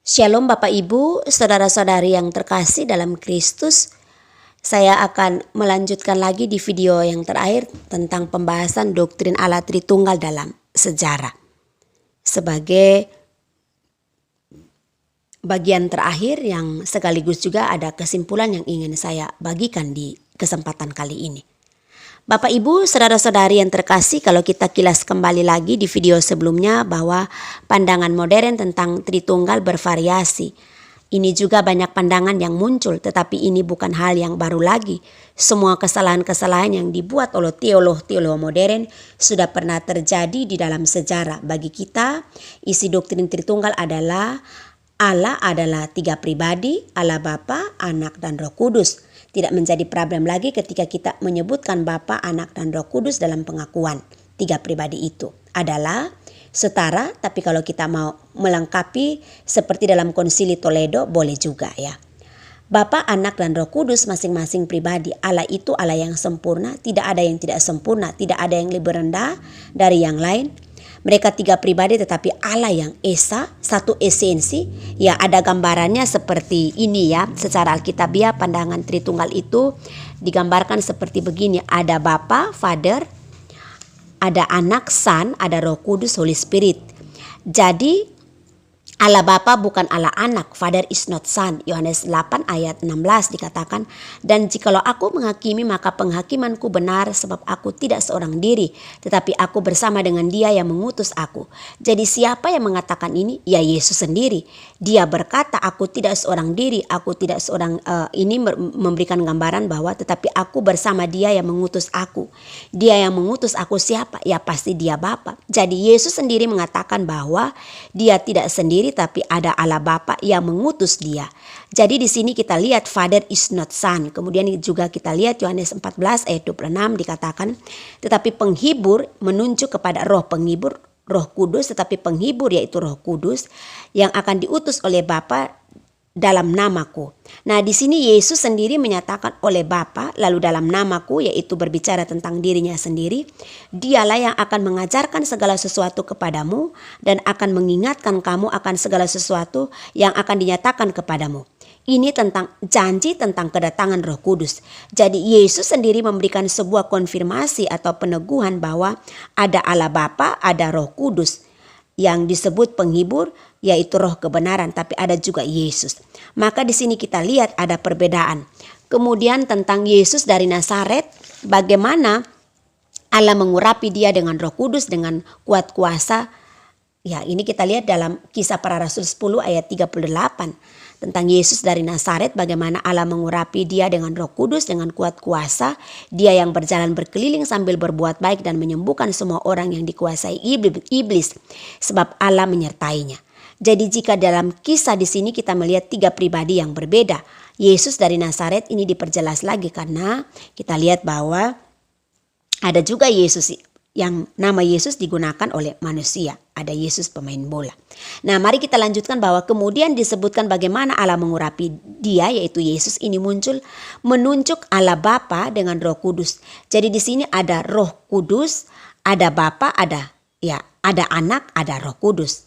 Shalom Bapak Ibu, saudara-saudari yang terkasih dalam Kristus. Saya akan melanjutkan lagi di video yang terakhir tentang pembahasan doktrin Allah Tritunggal dalam sejarah. Sebagai bagian terakhir yang sekaligus juga ada kesimpulan yang ingin saya bagikan di kesempatan kali ini. Bapak Ibu, saudara-saudari yang terkasih, kalau kita kilas kembali lagi di video sebelumnya bahwa pandangan modern tentang Tritunggal bervariasi. Ini juga banyak pandangan yang muncul, tetapi ini bukan hal yang baru lagi. Semua kesalahan-kesalahan yang dibuat oleh teolog-teolog modern sudah pernah terjadi di dalam sejarah. Bagi kita, isi doktrin Tritunggal adalah Allah adalah 3 pribadi, Allah Bapa, Anak, dan Roh Kudus. Tidak menjadi problem lagi ketika kita menyebutkan Bapa, Anak, dan Roh Kudus dalam pengakuan. 3 pribadi itu adalah setara, tapi kalau kita mau melengkapi seperti dalam Konsili Toledo boleh juga ya. Bapa, Anak, dan Roh Kudus masing-masing pribadi. Allah itu Allah yang sempurna, tidak ada yang tidak sempurna, tidak ada yang lebih rendah dari yang lain. Mereka 3 pribadi tetapi Allah yang esa, satu esensi. Ya, ada gambarannya seperti ini ya. Secara Alkitabiah pandangan Tritunggal itu digambarkan seperti begini. Ada Bapa, Father, ada Anak, Son, ada Roh Kudus, Holy Spirit. Jadi Allah Bapa bukan Allah Anak, Father is not Son. Yohanes 8 ayat 16 dikatakan, dan jikalau aku menghakimi maka penghakimanku benar sebab aku tidak seorang diri, tetapi aku bersama dengan Dia yang mengutus aku. Jadi siapa yang mengatakan ini? Ya Yesus sendiri. Dia berkata aku tidak seorang diri, aku tidak seorang ini memberikan gambaran bahwa tetapi aku bersama Dia yang mengutus aku. Dia yang mengutus aku siapa? Ya pasti Dia Bapa. Jadi Yesus sendiri mengatakan bahwa Dia tidak sendiri, tapi ada Allah Bapa yang mengutus Dia. Jadi di sini kita lihat Father is not Son. Kemudian juga kita lihat Yohanes 14 ayat 26 dikatakan, tetapi penghibur menunjuk kepada roh penghibur, Roh Kudus, tetapi penghibur yaitu Roh Kudus yang akan diutus oleh Bapa dalam namaku. Nah, di sini Yesus sendiri menyatakan oleh Bapa, lalu dalam namaku, yaitu berbicara tentang dirinya sendiri. Dialah yang akan mengajarkan segala sesuatu kepadamu dan akan mengingatkan kamu akan segala sesuatu yang akan dinyatakan kepadamu. Ini tentang janji tentang kedatangan Roh Kudus. Jadi Yesus sendiri memberikan sebuah konfirmasi atau peneguhan bahwa ada Allah Bapa, ada Roh Kudus yang disebut penghibur, yaitu roh kebenaran, tapi ada juga Yesus. Maka di sini kita lihat ada perbedaan. Kemudian tentang Yesus dari Nazaret, bagaimana Allah mengurapi Dia dengan Roh Kudus dengan kuat kuasa. Ya, ini kita lihat dalam Kisah Para Rasul 10 ayat 38. Tentang Yesus dari Nazaret, bagaimana Allah mengurapi Dia dengan Roh Kudus dengan kuat kuasa. Dia yang berjalan berkeliling sambil berbuat baik dan menyembuhkan semua orang yang dikuasai iblis, sebab Allah menyertainya. Jadi jika dalam kisah di sini kita melihat 3 pribadi yang berbeda. Yesus dari Nazaret ini diperjelas lagi karena kita lihat bahwa ada juga Yesus yang nama Yesus digunakan oleh manusia. Ada Yesus pemain bola. Nah, mari kita lanjutkan bahwa kemudian disebutkan bagaimana Allah mengurapi Dia, yaitu Yesus ini muncul menunjuk Allah Bapa dengan Roh Kudus. Jadi di sini ada Roh Kudus, ada Bapa, ada Anak, ada Roh Kudus.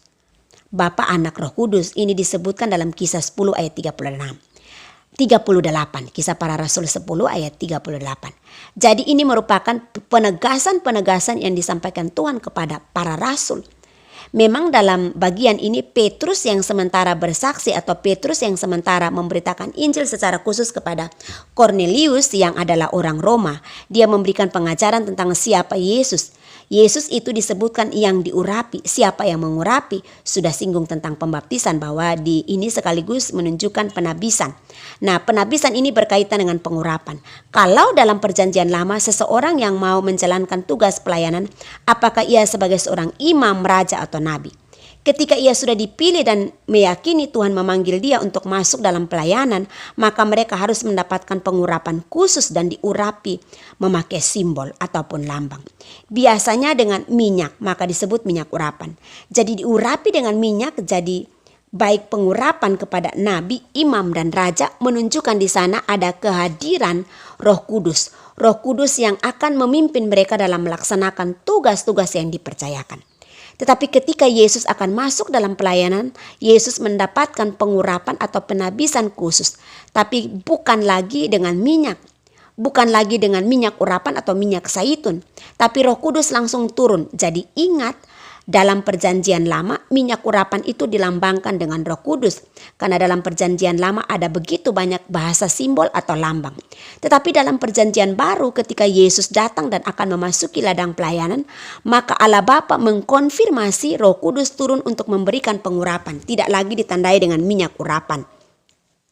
Bapa, Anak, Roh Kudus ini disebutkan dalam Kisah 10 ayat 38, Kisah Para Rasul 10 ayat 38. Jadi ini merupakan penegasan-penegasan yang disampaikan Tuhan kepada para rasul. Memang dalam bagian ini Petrus yang sementara bersaksi atau Petrus yang sementara memberitakan Injil secara khusus kepada Cornelius yang adalah orang Roma. Dia memberikan pengajaran tentang siapa Yesus. Yesus itu disebutkan yang diurapi. Siapa yang mengurapi? Sudah singgung tentang pembaptisan bahwa di ini sekaligus menunjukkan penabisan. Nah, penabisan ini berkaitan dengan pengurapan. Kalau dalam perjanjian lama seseorang yang mau menjalankan tugas pelayanan, apakah ia sebagai seorang imam, raja atau nabi? Ketika ia sudah dipilih dan meyakini Tuhan memanggil dia untuk masuk dalam pelayanan, maka mereka harus mendapatkan pengurapan khusus dan diurapi memakai simbol ataupun lambang. Biasanya dengan minyak, maka disebut minyak urapan. Jadi diurapi dengan minyak, jadi baik pengurapan kepada nabi, imam, dan raja menunjukkan di sana ada kehadiran Roh Kudus. Roh Kudus yang akan memimpin mereka dalam melaksanakan tugas-tugas yang dipercayakan. Tetapi ketika Yesus akan masuk dalam pelayanan, Yesus mendapatkan pengurapan atau penabisan khusus. Tapi bukan lagi dengan minyak. Bukan lagi dengan minyak urapan atau minyak zaitun. Tapi Roh Kudus langsung turun. Jadi ingat, dalam perjanjian lama minyak urapan itu dilambangkan dengan Roh Kudus. Karena dalam perjanjian lama ada begitu banyak bahasa simbol atau lambang. Tetapi dalam perjanjian baru ketika Yesus datang dan akan memasuki ladang pelayanan, maka Allah Bapa mengkonfirmasi Roh Kudus turun untuk memberikan pengurapan. Tidak lagi ditandai dengan minyak urapan.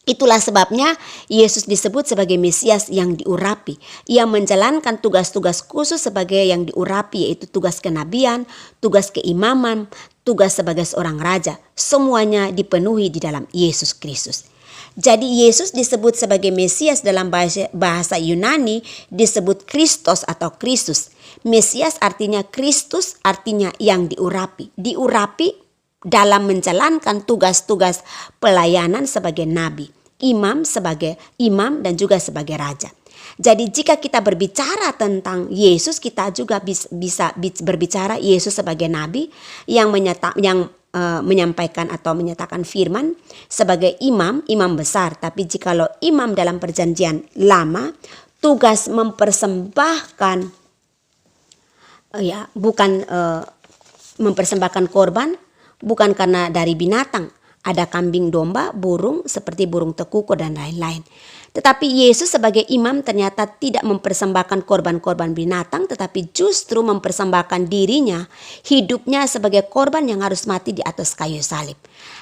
Itulah sebabnya Yesus disebut sebagai Mesias yang diurapi. Ia menjalankan tugas-tugas khusus sebagai yang diurapi, yaitu tugas kenabian, tugas keimaman, tugas sebagai seorang raja. Semuanya dipenuhi di dalam Yesus Kristus. Jadi Yesus disebut sebagai Mesias dalam bahasa Yunani disebut Kristos atau Kristus. Mesias artinya Kristus, artinya yang diurapi. Diurapi dalam menjalankan tugas-tugas pelayanan sebagai nabi, imam sebagai imam dan juga sebagai raja. Jadi jika kita berbicara tentang Yesus, kita juga bisa berbicara Yesus sebagai nabi yang menyampaikan atau menyatakan firman, sebagai imam besar. Tapi jikalau imam dalam perjanjian lama, tugas mempersembahkan bukan mempersembahkan korban, bukan karena dari binatang, ada kambing domba, burung seperti burung tekuko dan lain-lain. Tetapi Yesus sebagai imam ternyata tidak mempersembahkan korban-korban binatang, tetapi justru mempersembahkan dirinya, hidupnya sebagai korban yang harus mati di atas kayu salib.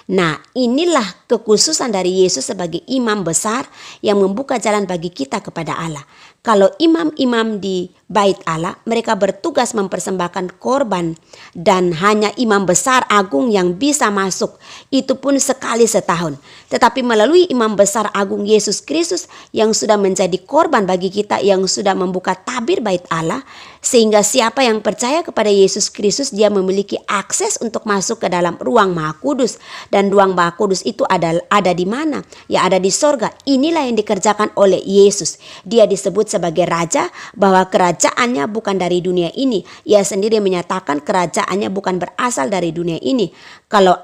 Nah, inilah kekhususan dari Yesus sebagai imam besar yang membuka jalan bagi kita kepada Allah. Kalau imam-imam di bait Allah, mereka bertugas mempersembahkan korban dan hanya imam besar agung yang bisa masuk, itu pun sekali setahun. Tetapi melalui imam besar agung Yesus Kristus yang sudah menjadi korban bagi kita, yang sudah membuka tabir bait Allah, sehingga siapa yang percaya kepada Yesus Kristus, dia memiliki akses untuk masuk ke dalam ruang Maha Kudus. Dan ruang Maha Kudus itu ada di mana? Ya, ada di sorga. Inilah yang dikerjakan oleh Yesus. Dia disebut sebagai raja, bahwa kerajaannya bukan dari dunia ini. Ia sendiri menyatakan kerajaannya bukan berasal dari dunia ini. Kalau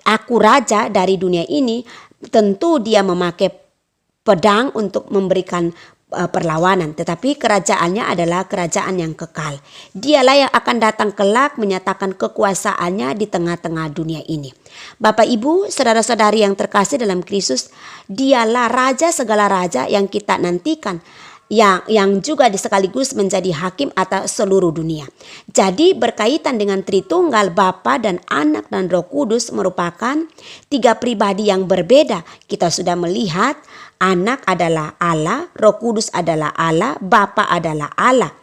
aku raja dari dunia ini, tentu dia memakai pedang untuk memberikan perlawanan, tetapi kerajaannya adalah kerajaan yang kekal. Dialah yang akan datang kelak menyatakan kekuasaannya di tengah-tengah dunia ini. Bapak Ibu, saudara-saudari yang terkasih dalam Kristus, dialah raja segala raja yang kita nantikan, yang juga sekaligus menjadi hakim atas seluruh dunia. Jadi berkaitan dengan Tritunggal, Bapa dan Anak dan Roh Kudus merupakan tiga pribadi yang berbeda. Kita sudah melihat Anak adalah Allah, Roh Kudus adalah Allah, Bapa adalah Allah.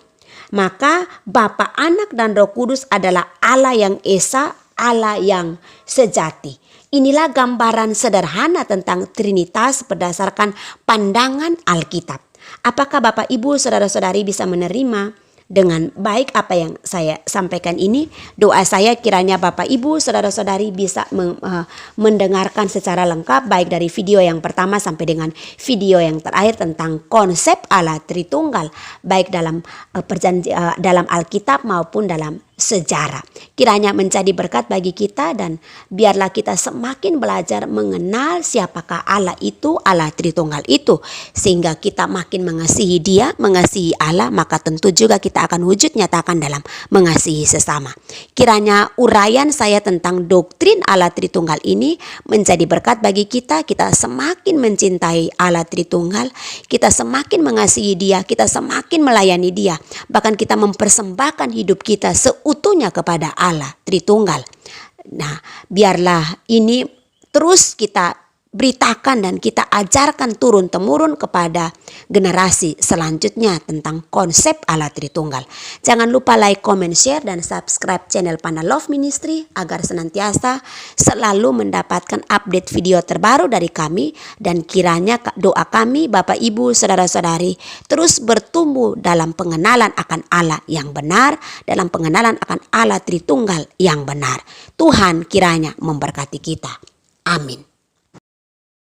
Maka Bapa, Anak dan Roh Kudus adalah Allah yang esa, Allah yang sejati. Inilah gambaran sederhana tentang Trinitas berdasarkan pandangan Alkitab. Apakah Bapak Ibu saudara-saudari bisa menerima dengan baik apa yang saya sampaikan ini? Doa saya kiranya Bapak Ibu saudara-saudari bisa mendengarkan secara lengkap, baik dari video yang pertama sampai dengan video yang terakhir tentang konsep Allah Tritunggal, baik dalam dalam Alkitab maupun dalam sejarah. Kiranya menjadi berkat bagi kita, dan biarlah kita semakin belajar mengenal siapakah Allah itu, Allah Tritunggal itu, sehingga kita makin mengasihi Dia, mengasihi Allah, maka tentu juga kita akan wujud nyatakan dalam mengasihi sesama. Kiranya uraian saya tentang doktrin Allah Tritunggal ini menjadi berkat bagi kita. Kita semakin mencintai Allah Tritunggal, kita semakin mengasihi Dia, kita semakin melayani Dia, bahkan kita mempersembahkan hidup kita seutuhnya kepada Allah Tritunggal. Nah, biarlah ini terus kita beritakan dan kita ajarkan turun-temurun kepada generasi selanjutnya tentang konsep Allah Tritunggal. Jangan lupa like, comment, share, dan subscribe channel Panda Love Ministry agar senantiasa selalu mendapatkan update video terbaru dari kami. Dan kiranya doa kami Bapak Ibu saudara-saudari terus bertumbuh dalam pengenalan akan Allah yang benar, dalam pengenalan akan Allah Tritunggal yang benar. Tuhan kiranya memberkati kita. Amin.